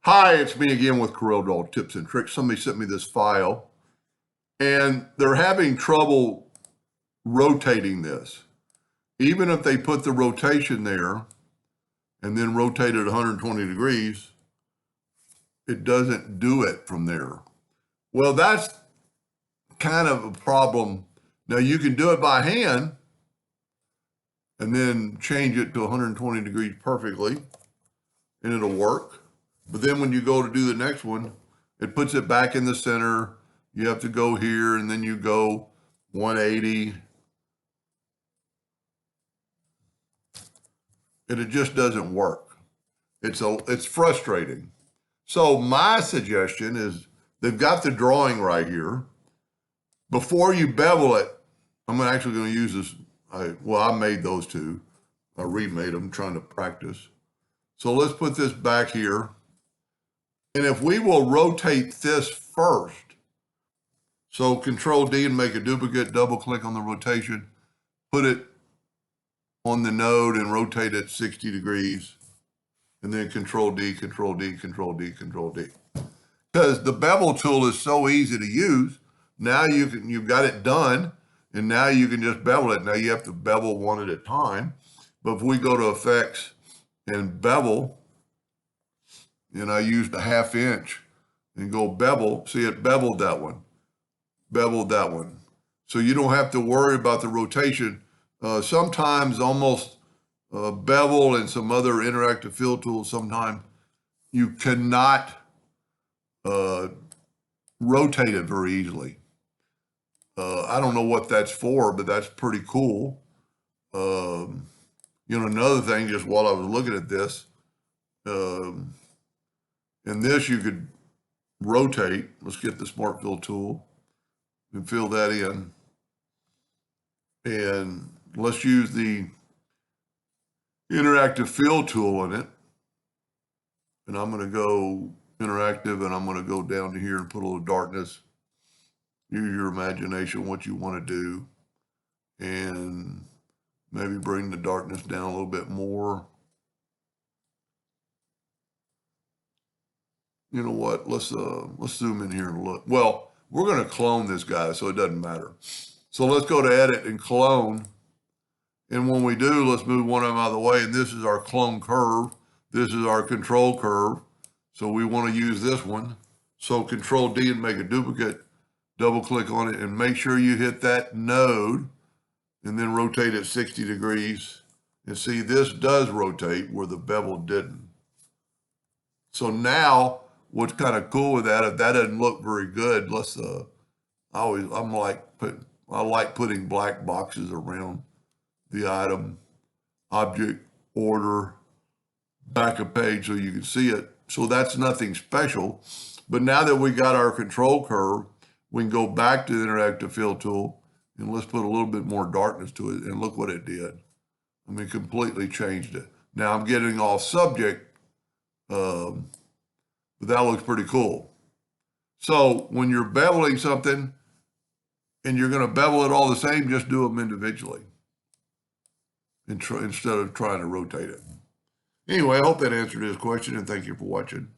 Hi, it's me again with CorelDraw tips and tricks. Somebody sent me this file and they're having trouble rotating this. Even if they put the rotation there and then rotate it 120 degrees, it doesn't do it from there. Well, that's kind of a problem. Now you can do it by hand and then change it to 120 degrees perfectly and it'll work. But then when you go to do the next one, it puts it back in the center. You have to go here and then you go 180. And it just doesn't work. It's frustrating. So my suggestion is they've got the drawing right here. Before you bevel it, I'm actually going to use this. I made those two. I remade them, trying to practice. So let's put this back here. And if we will rotate this first, so Control D and make a duplicate, double click on the rotation, put it on the node and rotate it 60 degrees, and then Control D, Control D, Control D, Control D. Because the bevel tool is so easy to use. Now you've got it done, and now you can just bevel it. Now you have to bevel one at a time. But if we go to Effects and Bevel, and I used a 1/2 inch and go bevel, see it beveled that one, beveled that one. So you don't have to worry about the rotation. Sometimes almost Bevel and some other interactive fill tools, sometimes you cannot rotate it very easily. I don't know what that's for, but that's pretty cool. Another thing, just while I was looking at this, in this you could rotate. Let's get the Smart Fill tool and fill that in. And let's use the interactive fill tool in it. And I'm going to go interactive and I'm going to go down to here and put a little darkness. Use your imagination, what you want to do. And maybe bring the darkness down a little bit more. You know what? Let's zoom in here and look. Well, we're going to clone this guy, so it doesn't matter. So let's go to Edit and Clone. And when we do, let's move one of them out of the way. And this is our clone curve. This is our control curve. So we want to use this one. So Control D and make a duplicate. Double click on it and make sure you hit that node and then rotate it 60 degrees. And see, this does rotate where the bevel didn't. So now, what's kind of cool with that, if that doesn't look very good, let's, I like putting black boxes around the item, object, order, back of page so you can see it. So that's nothing special. But now that we got our control curve, we can go back to the interactive fill tool and let's put a little bit more darkness to it, and look what it did. I mean, completely changed it. Now I'm getting off subject, but that looks pretty cool. So when you're beveling something and you're going to bevel it all the same, just do them individually instead of trying to rotate it. Anyway, I hope that answered his question, and thank you for watching.